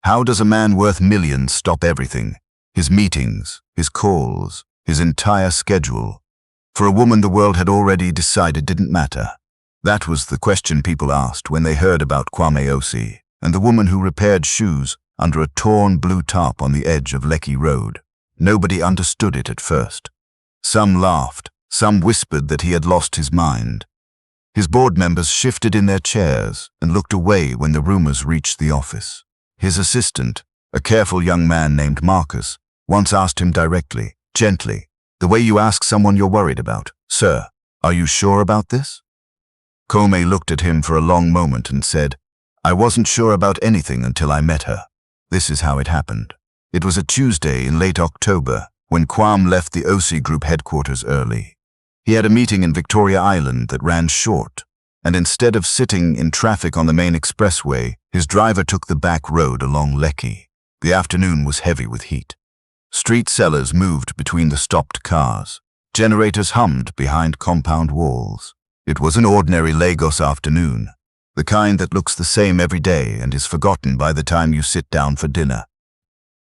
How does a man worth millions stop everything? His meetings, his calls, his entire schedule. For a woman the world had already decided didn't matter. That was the question people asked when they heard about Kwame Osei and the woman who repaired shoes under a torn blue tarp on the edge of Lekki Road. Nobody understood it at first. Some laughed, some whispered that he had lost his mind. His board members shifted in their chairs and looked away when the rumors reached the office. His assistant, a careful young man named Marcus, once asked him directly, gently, the way you ask someone you're worried about, "Sir, are you sure about this?" Kwame looked at him for a long moment and said, "I wasn't sure about anything until I met her." This is how it happened. It was a Tuesday in late October when Kwame left the Osei Group headquarters early. He had a meeting in Victoria Island that ran short, and instead of sitting in traffic on the main expressway, his driver took the back road along Lekki. The afternoon was heavy with heat. Street sellers moved between the stopped cars. Generators hummed behind compound walls. It was an ordinary Lagos afternoon, the kind that looks the same every day and is forgotten by the time you sit down for dinner.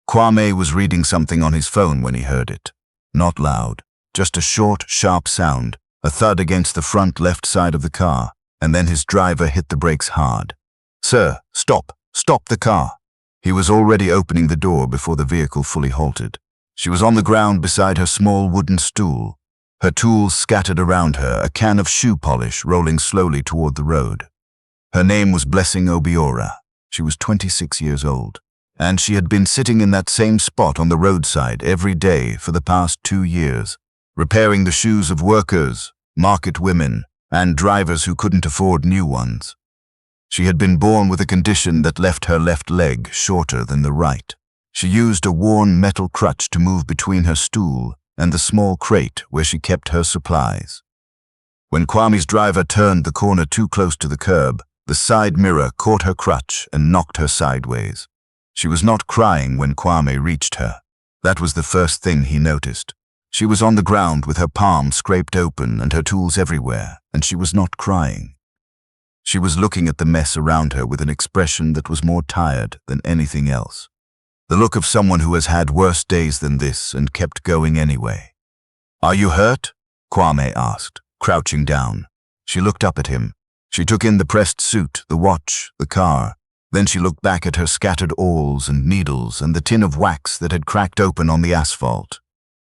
Kwame was reading something on his phone when he heard it. Not loud, just a short, sharp sound, a thud against the front left side of the car, and then his driver hit the brakes hard. "Sir, stop! Stop the car!" He was already opening the door before the vehicle fully halted. She was on the ground beside her small wooden stool, her tools scattered around her, a can of shoe polish rolling slowly toward the road. Her name was Blessing Obiora. She was 26 years old, and she had been sitting in that same spot on the roadside every day for the past 2 years, repairing the shoes of workers, market women, and drivers who couldn't afford new ones. She had been born with a condition that left her left leg shorter than the right. She used a worn metal crutch to move between her stool and the small crate where she kept her supplies. When Kwame's driver turned the corner too close to the curb, the side mirror caught her crutch and knocked her sideways. She was not crying when Kwame reached her. That was the first thing he noticed. She was on the ground with her palm scraped open and her tools everywhere, and she was not crying. She was looking at the mess around her with an expression that was more tired than anything else. The look of someone who has had worse days than this and kept going anyway. "Are you hurt?" Kwame asked, crouching down. She looked up at him. She took in the pressed suit, the watch, the car. Then she looked back at her scattered awls and needles and the tin of wax that had cracked open on the asphalt.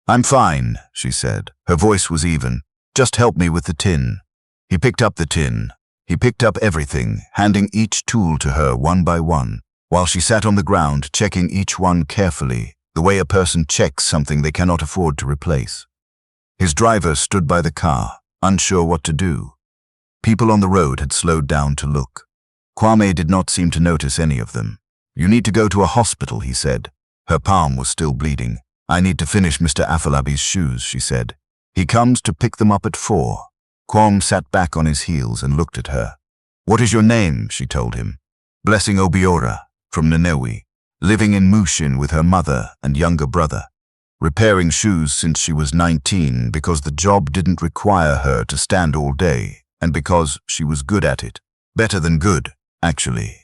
"I'm fine," she said. Her voice was even. "Just help me with the tin." He picked up the tin. He picked up everything, handing each tool to her one by one, while she sat on the ground checking each one carefully, the way a person checks something they cannot afford to replace. His driver stood by the car, unsure what to do. People on the road had slowed down to look. Kwame did not seem to notice any of them. "You need to go to a hospital," he said. Her palm was still bleeding. "I need to finish Mr. Afolabi's shoes," she said. "He comes to pick them up at 4. Kwame sat back on his heels and looked at her. "What is your name?" she told him. "Blessing Obiora, from Nnewi, living in Mushin with her mother and younger brother, repairing shoes since she was 19 because the job didn't require her to stand all day and because she was good at it. Better than good, actually.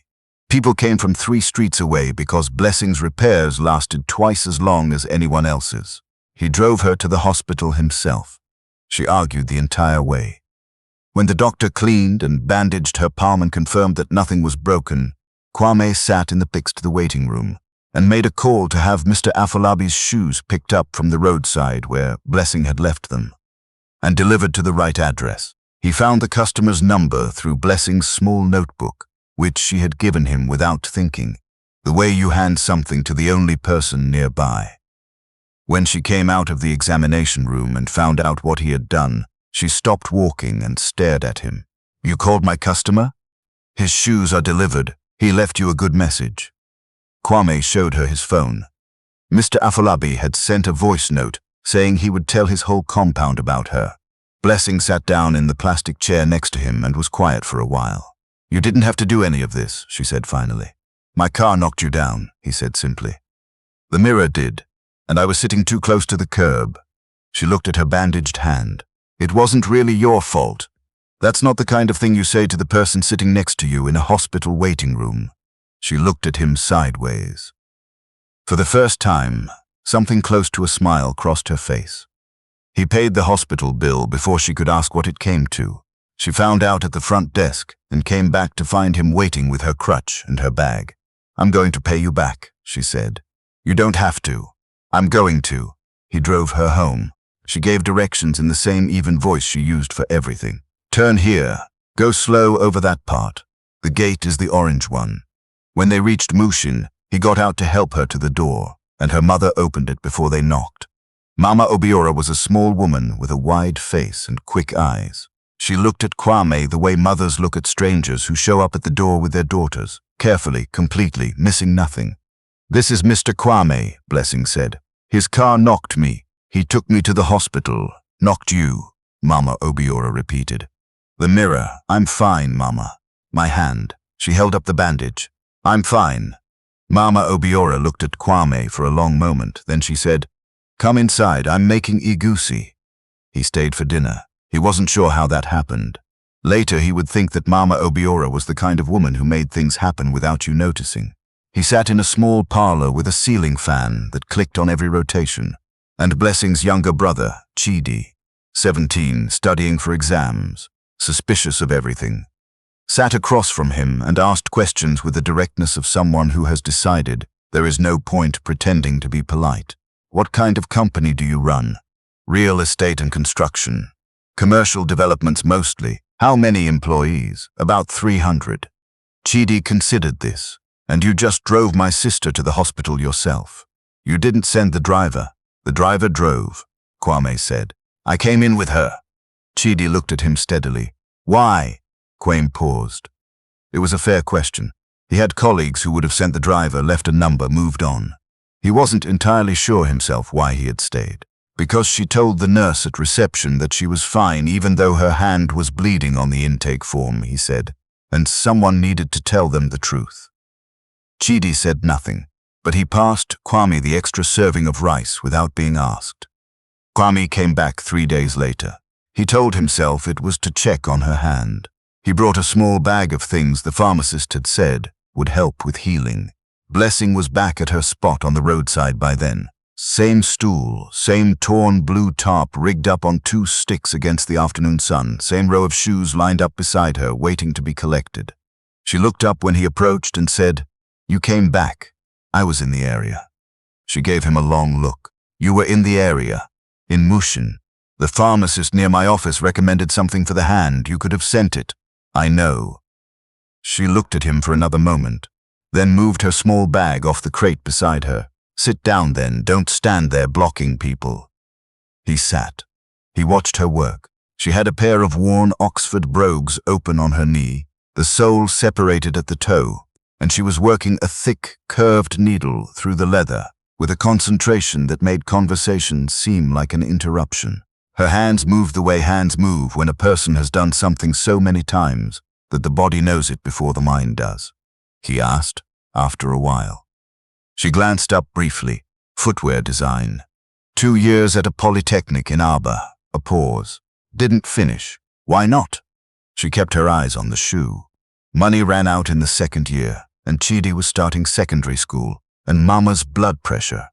People came from 3 streets away because Blessing's repairs lasted twice as long as anyone else's. He drove her to the hospital himself. She argued the entire way. When the doctor cleaned and bandaged her palm and confirmed that nothing was broken, Kwame sat in the fixed the waiting room and made a call to have Mr. Afolabi's shoes picked up from the roadside where Blessing had left them and delivered to the right address. He found the customer's number through Blessing's small notebook, which she had given him without thinking, the way you hand something to the only person nearby. When she came out of the examination room and found out what he had done, she stopped walking and stared at him. "You called my customer? His shoes are delivered. He left you a good message." Kwame showed her his phone. Mr. Afolabi had sent a voice note saying he would tell his whole compound about her. Blessing sat down in the plastic chair next to him and was quiet for a while. "You didn't have to do any of this," she said finally. "My car knocked you down," he said simply. "The mirror did, and I was sitting too close to the curb." She looked at her bandaged hand. "It wasn't really your fault. That's not the kind of thing you say to the person sitting next to you in a hospital waiting room." She looked at him sideways. For the first time, something close to a smile crossed her face. He paid the hospital bill before she could ask what it came to. She found out at the front desk and came back to find him waiting with her crutch and her bag. "I'm going to pay you back," she said. "You don't have to." "I'm going to." He drove her home. She gave directions in the same even voice she used for everything. "Turn here. Go slow over that part. The gate is the orange one." When they reached Mushin, he got out to help her to the door, and her mother opened it before they knocked. Mama Obiora was a small woman with a wide face and quick eyes. She looked at Kwame the way mothers look at strangers who show up at the door with their daughters, carefully, completely, missing nothing. "This is Mr. Kwame," Blessing said. "His car knocked me. He took me to the hospital." "Knocked you," Mama Obiora repeated. "The mirror. I'm fine, Mama." "My hand." She held up the bandage. "I'm fine." Mama Obiora looked at Kwame for a long moment, then she said, "Come inside, I'm making igusi." He stayed for dinner. He wasn't sure how that happened. Later he would think that Mama Obiora was the kind of woman who made things happen without you noticing. He sat in a small parlor with a ceiling fan that clicked on every rotation, and Blessing's younger brother, Chidi, 17, studying for exams, suspicious of everything, sat across from him and asked questions with the directness of someone who has decided there is no point pretending to be polite. "What kind of company do you run?" "Real estate and construction. Commercial developments mostly." "How many employees?" "About 300. Chidi considered this. "And you just drove my sister to the hospital yourself. You didn't send the driver." "The driver drove," Kwame said. "I came in with her." Chidi looked at him steadily. "Why?" Kwame paused. It was a fair question. He had colleagues who would have sent the driver, left a number, moved on. He wasn't entirely sure himself why he had stayed. Because she told the nurse at reception that she was fine even though her hand was bleeding on the intake form, he said, and someone needed to tell them the truth. Chidi said nothing, but he passed Kwame the extra serving of rice without being asked. Kwame came back 3 days later. He told himself it was to check on her hand. He brought a small bag of things the pharmacist had said would help with healing. Blessing was back at her spot on the roadside by then. Same stool, same torn blue tarp rigged up on 2 sticks against the afternoon sun, same row of shoes lined up beside her, waiting to be collected. She looked up when he approached and said, "You came back. I was in the area." She gave him a long look. "You were in the area. In Mushin. The pharmacist near my office recommended something for the hand. You could have sent it." "I know." She looked at him for another moment, then moved her small bag off the crate beside her. "Sit down then, don't stand there blocking people." He sat. He watched her work. She had a pair of worn Oxford brogues open on her knee, the sole separated at the toe, and she was working a thick, curved needle through the leather with a concentration that made conversation seem like an interruption. Her hands moved the way hands move when a person has done something so many times that the body knows it before the mind does. He asked, after a while. She glanced up briefly. "Footwear design. 2 years at a polytechnic in Aba." A pause. "Didn't finish. Why not?" She kept her eyes on the shoe. Money ran out in the 2nd year, and Chidi was starting secondary school, and Mama's blood pressure.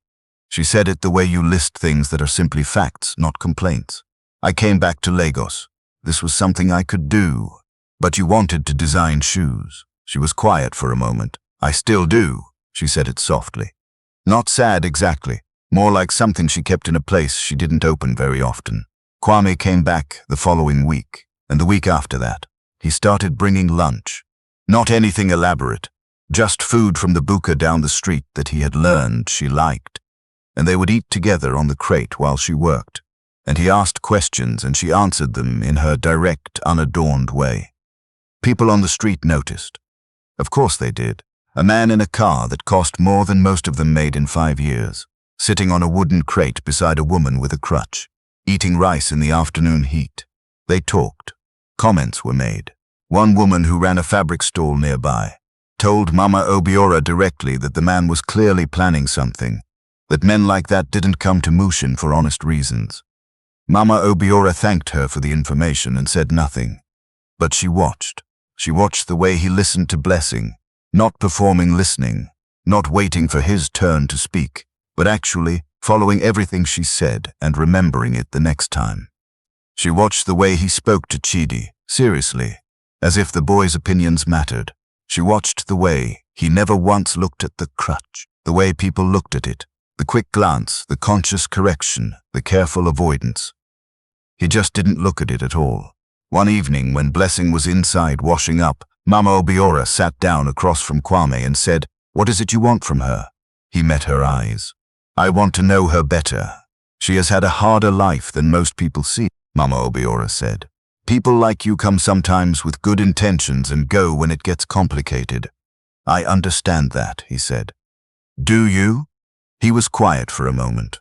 She said it the way you list things that are simply facts, not complaints. "I came back to Lagos. This was something I could do." "But you wanted to design shoes." She was quiet for a moment. "I still do." She said it softly. Not sad exactly, more like something she kept in a place she didn't open very often. Kwame came back the following week, and the week after that. He started bringing lunch. Not anything elaborate, just food from the buka down the street that he had learned she liked. And they would eat together on the crate while she worked. And he asked questions and she answered them in her direct, unadorned way. People on the street noticed. Of course they did. A man in a car that cost more than most of them made in 5 years, sitting on a wooden crate beside a woman with a crutch, eating rice in the afternoon heat. They talked. Comments were made. One woman who ran a fabric stall nearby told Mama Obiora directly that the man was clearly planning something, that men like that didn't come to Mushin for honest reasons. Mama Obiora thanked her for the information and said nothing. But she watched. She watched the way he listened to Blessing, Not performing listening, not waiting for his turn to speak, but actually following everything she said and remembering it the next time. She watched the way he spoke to Chidi, seriously, as if the boy's opinions mattered. She watched the way he never once looked at the crutch, the way people looked at it, the quick glance, the conscious correction, the careful avoidance. He just didn't look at it at all. One evening, when Blessing was inside washing up, Mama Obiora sat down across from Kwame and said, "What is it you want from her?" He met her eyes. "I want to know her better. She has had a harder life than most people see," Mama Obiora said. "People like you come sometimes with good intentions and go when it gets complicated." "I understand that," he said. "Do you?" He was quiet for a moment.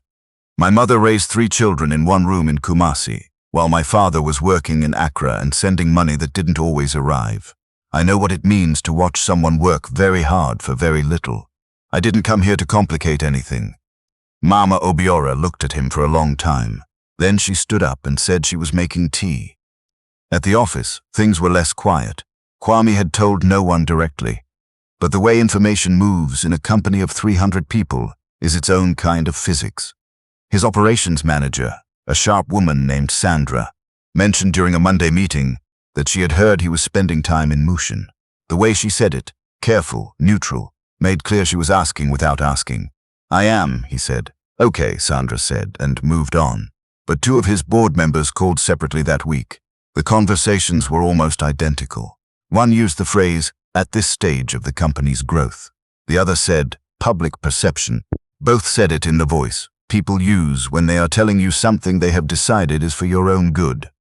"My mother raised 3 children in one room in Kumasi, while my father was working in Accra and sending money that didn't always arrive. I know what it means to watch someone work very hard for very little. I didn't come here to complicate anything." Mama Obiora looked at him for a long time. Then she stood up and said she was making tea. At the office, things were less quiet. Kwame had told no one directly. But the way information moves in a company of 300 people is its own kind of physics. His operations manager, a sharp woman named Sandra, mentioned during a Monday meeting that she had heard he was spending time in Mushin. The way she said it, careful, neutral, made clear she was asking without asking. "I am," he said. "Okay," Sandra said, and moved on. But 2 of his board members called separately that week. The conversations were almost identical. One used the phrase, "at this stage of the company's growth." The other said, "public perception." Both said it in the voice people use when they are telling you something they have decided is for your own good.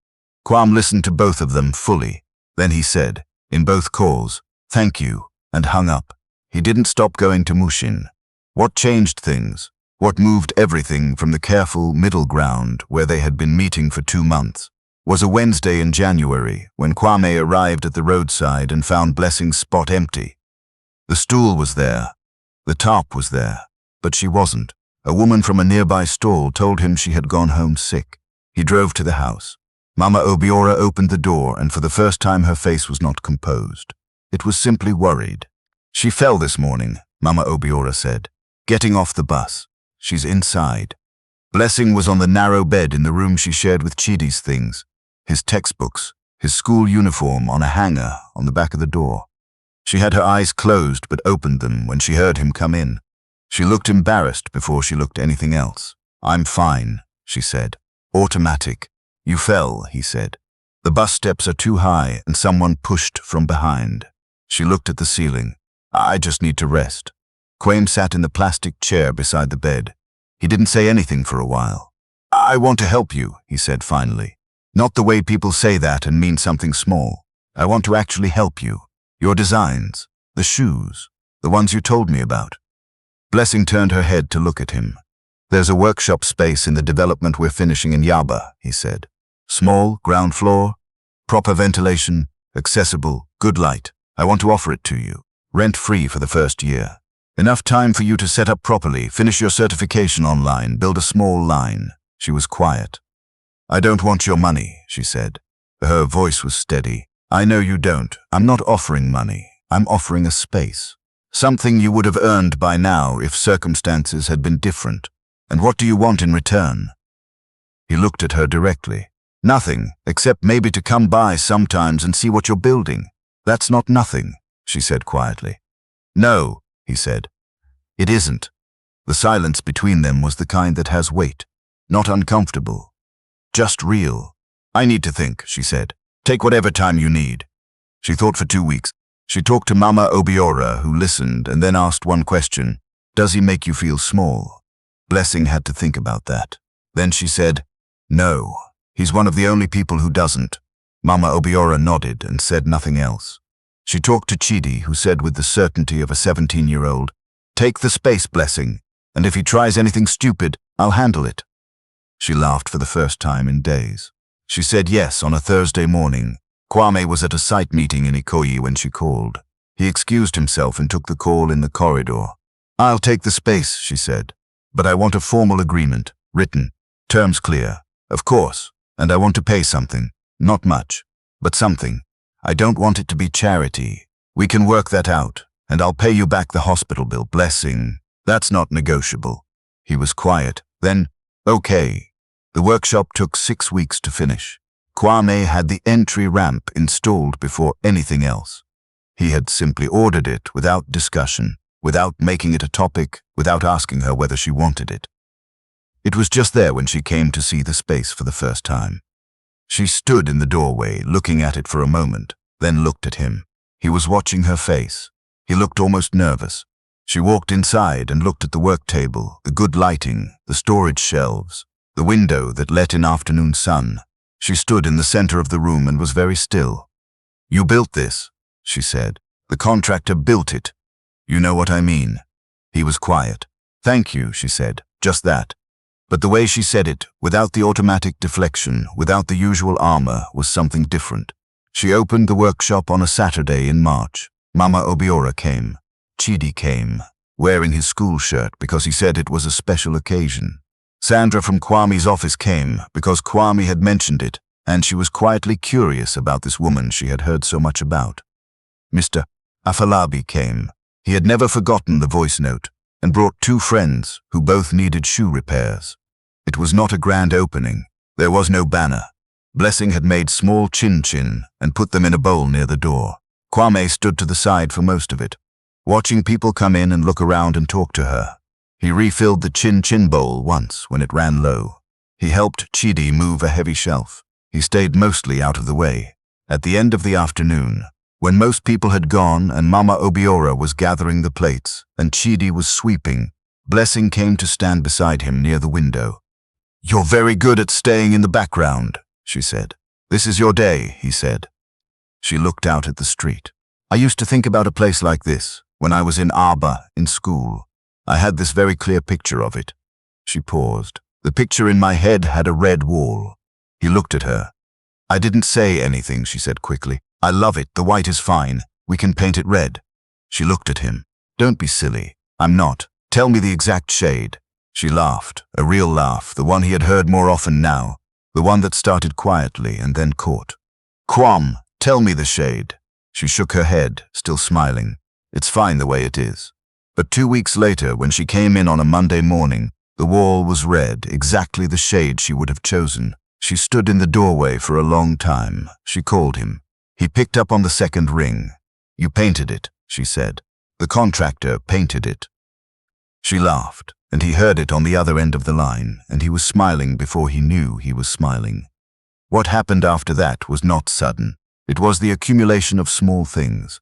Kwame listened to both of them fully. Then he said, in both calls, "Thank you," and hung up. He didn't stop going to Mushin. What changed things? What moved everything from the careful middle ground where they had been meeting for 2 months? Was a Wednesday in January when Kwame arrived at the roadside and found Blessing's spot empty. The stool was there. The tarp was there. But she wasn't. A woman from a nearby stall told him she had gone home sick. He drove to the house. Mama Obiora opened the door, and for the first time her face was not composed. It was simply worried. "She fell this morning," Mama Obiora said, "getting off the bus. She's inside." Blessing was on the narrow bed in the room she shared with Chidi's things, his textbooks, his school uniform on a hanger on the back of the door. She had her eyes closed but opened them when she heard him come in. She looked embarrassed before she looked anything else. "I'm fine," she said. "Automatic." "You fell," he said. "The bus steps are too high and someone pushed from behind." She looked at the ceiling. "I just need to rest." Kwame sat in the plastic chair beside the bed. He didn't say anything for a while. "I want to help you," he said finally. "Not the way people say that and mean something small. I want to actually help you. Your designs, the shoes, the ones you told me about." Blessing turned her head to look at him. "There's a workshop space in the development we're finishing in Yaba," he said. "Small, ground floor, proper ventilation, accessible, good light. I want to offer it to you, rent-free for the first year. Enough time for you to set up properly, finish your certification online, build a small line." She was quiet. "I don't want your money," she said. Her voice was steady. "I know you don't. I'm not offering money. I'm offering a space. Something you would have earned by now if circumstances had been different. And what do you want in return?" He looked at her directly. "Nothing, except maybe to come by sometimes and see what you're building." "That's not nothing," she said quietly. "No," he said. "It isn't." The silence between them was the kind that has weight. Not uncomfortable. Just real. "I need to think," she said. "Take whatever time you need." She thought for 2 weeks. She talked to Mama Obiora, who listened, and then asked one question. "Does he make you feel small?" Blessing had to think about that. Then she said, "No. He's one of the only people who doesn't." Mama Obiora nodded and said nothing else. She talked to Chidi, who said with the certainty of a 17-year-old, "Take the space, Blessing, and if he tries anything stupid, I'll handle it." She laughed for the first time in days. She said yes on a Thursday morning. Kwame was at a site meeting in Ikoyi when she called. He excused himself and took the call in the corridor. "I'll take the space," she said, "but I want a formal agreement, written, terms clear, of course, and I want to pay something. Not much, but something. I don't want it to be charity. We can work that out. And I'll pay you back the hospital bill, Blessing. That's not negotiable. He was quiet. Then, okay. The workshop took 6 weeks to finish. Kwame had the entry ramp installed before anything else. He had simply ordered it without discussion, without making it a topic, without asking her whether she wanted it. It was just there when she came to see the space for the first time. She stood in the doorway, looking at it for a moment, then looked at him. He was watching her face. He looked almost nervous. She walked inside and looked at the work table, the good lighting, the storage shelves, the window that let in afternoon sun. She stood in the center of the room and was very still. "You built this," she said. "The contractor built it. You know what I mean." He was quiet. "Thank you," she said, just that. But the way she said it, without the automatic deflection, without the usual armor, was something different. She opened the workshop on a Saturday in March. Mama Obiora came. Chidi came, wearing his school shirt because he said it was a special occasion. Sandra from Kwame's office came because Kwame had mentioned it, and she was quietly curious about this woman she had heard so much about. Mr. Afalabi came. He had never forgotten the voice note, and brought 2 friends who both needed shoe repairs. It was not a grand opening. There was no banner. Blessing had made small chin-chin and put them in a bowl near the door. Kwame stood to the side for most of it, watching people come in and look around and talk to her. He refilled the chin-chin bowl once when it ran low. He helped Chidi move a heavy shelf. He stayed mostly out of the way. At the end of the afternoon, when most people had gone and Mama Obiora was gathering the plates and Chidi was sweeping, Blessing came to stand beside him near the window. "You're very good at staying in the background," she said. "This is your day," he said. She looked out at the street. "I used to think about a place like this when I was in Aba in school. I had this very clear picture of it." She paused. "The picture in my head had a red wall." He looked at her. "I didn't say anything," she said quickly. "I love it. The white is fine. We can paint it red." She looked at him. "Don't be silly. I'm not. Tell me the exact shade." She laughed, a real laugh, the one he had heard more often now, the one that started quietly and then caught. "Kwame, tell me the shade." She shook her head, still smiling. "It's fine the way it is." But 2 weeks later, when she came in on a Monday morning, the wall was red, exactly the shade she would have chosen. She stood in the doorway for a long time. She called him. He picked up on the second ring. "You painted it," she said. "The contractor painted it." She laughed, and he heard it on the other end of the line, and he was smiling before he knew he was smiling. What happened after that was not sudden. It was the accumulation of small things.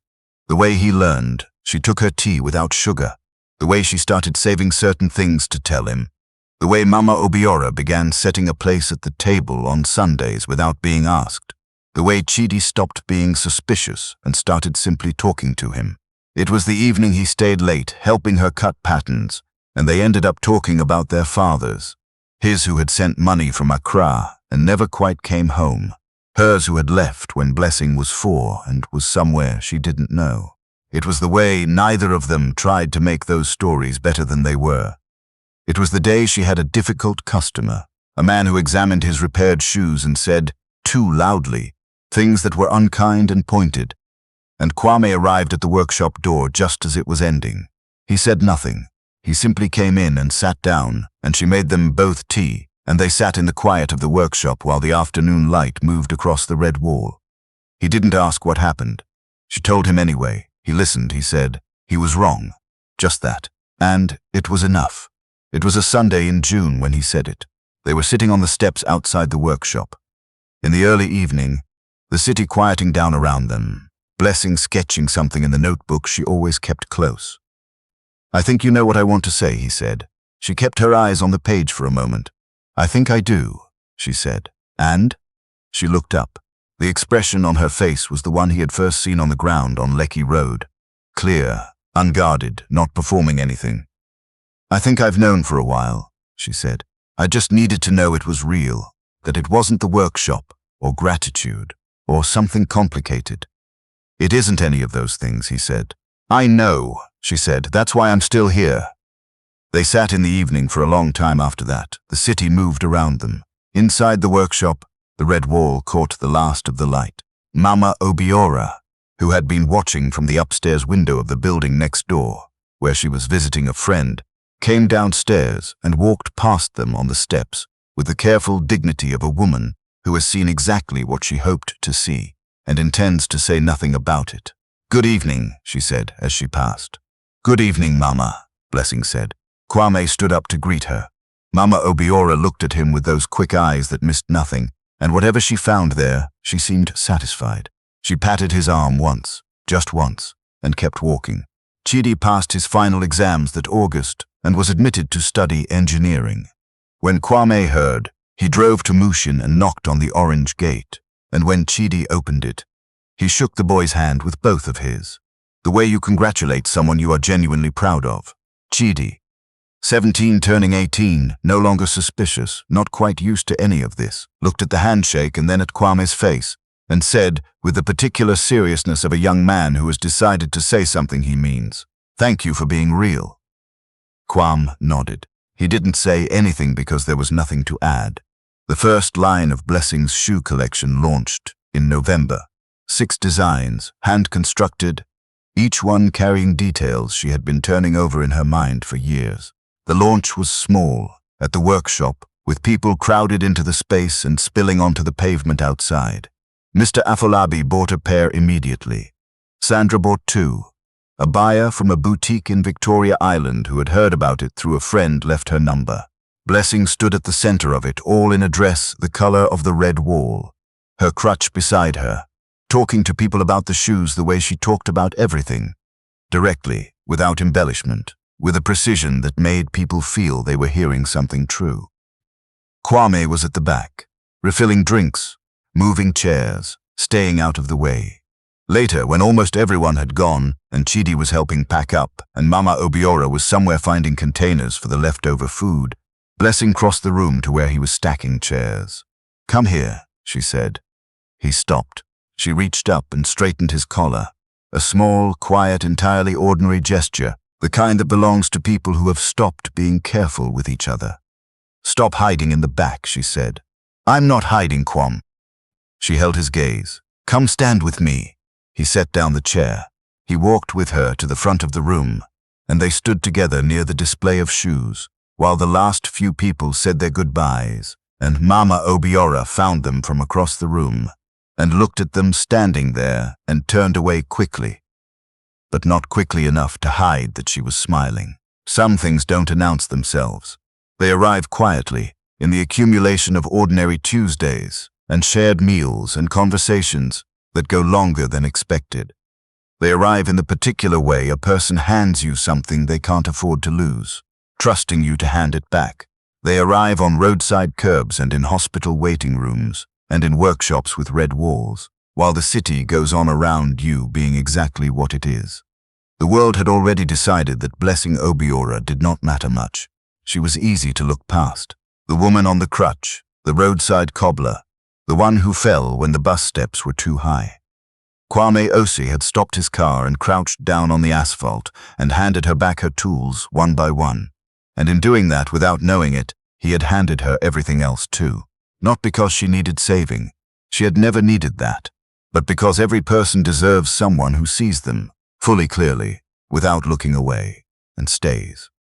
The way he learned, she took her tea without sugar. The way she started saving certain things to tell him. The way Mama Obiora began setting a place at the table on Sundays without being asked. The way Chidi stopped being suspicious and started simply talking to him. It was the evening he stayed late, helping her cut patterns, and they ended up talking about their fathers. His who had sent money from Accra and never quite came home. Hers who had left when Blessing was 4 and was somewhere she didn't know. It was the way neither of them tried to make those stories better than they were. It was the day she had a difficult customer, a man who examined his repaired shoes and said, too loudly, things that were unkind and pointed. And Kwame arrived at the workshop door just as it was ending. He said nothing. He simply came in and sat down, and she made them both tea, and they sat in the quiet of the workshop while the afternoon light moved across the red wall. He didn't ask what happened. She told him anyway. He listened, he said. He was wrong. Just that. And it was enough. It was a Sunday in June when he said it. They were sitting on the steps outside the workshop. In the early evening, the city quieting down around them, Blessing sketching something in the notebook she always kept close. "I think you know what I want to say," he said. She kept her eyes on the page for a moment. "I think I do," she said. "And?" She looked up. The expression on her face was the one he had first seen on the ground on Lekki Road. Clear, unguarded, not performing anything. "I think I've known for a while," she said. "I just needed to know it was real, that it wasn't the workshop, or gratitude, or something complicated." "It isn't any of those things," he said. "I know," she said. "That's why I'm still here." They sat in the evening for a long time after that. The city moved around them. Inside the workshop, the red wall caught the last of the light. Mama Obiora, who had been watching from the upstairs window of the building next door, where she was visiting a friend, came downstairs and walked past them on the steps with the careful dignity of a woman who has seen exactly what she hoped to see and intends to say nothing about it. "Good evening," she said as she passed. "Good evening, Mama," Blessing said. Kwame stood up to greet her. Mama Obiora looked at him with those quick eyes that missed nothing, and whatever she found there, she seemed satisfied. She patted his arm once, just once, and kept walking. Chidi passed his final exams that August and was admitted to study engineering. When Kwame heard, he drove to Mushin and knocked on the orange gate, and when Chidi opened it, he shook the boy's hand with both of his. The way you congratulate someone you are genuinely proud of. Chidi, 17 turning 18, no longer suspicious, not quite used to any of this, looked at the handshake and then at Kwame's face, and said, with the particular seriousness of a young man who has decided to say something he means, "Thank you for being real." Kwame nodded. He didn't say anything because there was nothing to add. The first line of Blessing's shoe collection launched in November. 6 designs, hand-constructed, each one carrying details she had been turning over in her mind for years. The launch was small, at the workshop, with people crowded into the space and spilling onto the pavement outside. Mr. Afolabi bought a pair immediately. Sandra bought 2. A buyer from a boutique in Victoria Island who had heard about it through a friend left her number. Blessing stood at the center of it, all in a dress the color of the red wall, her crutch beside her, talking to people about the shoes the way she talked about everything, directly, without embellishment, with a precision that made people feel they were hearing something true. Kwame was at the back, refilling drinks, moving chairs, staying out of the way. Later, when almost everyone had gone and Chidi was helping pack up and Mama Obiora was somewhere finding containers for the leftover food, Blessing crossed the room to where he was stacking chairs. "Come here," she said. He stopped. She reached up and straightened his collar, a small, quiet, entirely ordinary gesture, the kind that belongs to people who have stopped being careful with each other. "Stop hiding in the back," she said. "I'm not hiding, Kwame." She held his gaze. "Come stand with me." He set down the chair. He walked with her to the front of the room, and they stood together near the display of shoes, while the last few people said their goodbyes, and Mama Obiora found them from across the room, and looked at them standing there and turned away quickly, but not quickly enough to hide that she was smiling. Some things don't announce themselves. They arrive quietly, in the accumulation of ordinary Tuesdays, and shared meals and conversations that go longer than expected. They arrive in the particular way a person hands you something they can't afford to lose, trusting you to hand it back. They arrive on roadside curbs and in hospital waiting rooms and in workshops with red walls, while the city goes on around you being exactly what it is. The world had already decided that Blessing Obiora did not matter much. She was easy to look past. The woman on the crutch, the roadside cobbler, the one who fell when the bus steps were too high. Kwame Osei had stopped his car and crouched down on the asphalt and handed her back her tools one by one. And in doing that, without knowing it, he had handed her everything else too. Not because she needed saving. She had never needed that. But because every person deserves someone who sees them, fully clearly, without looking away, and stays.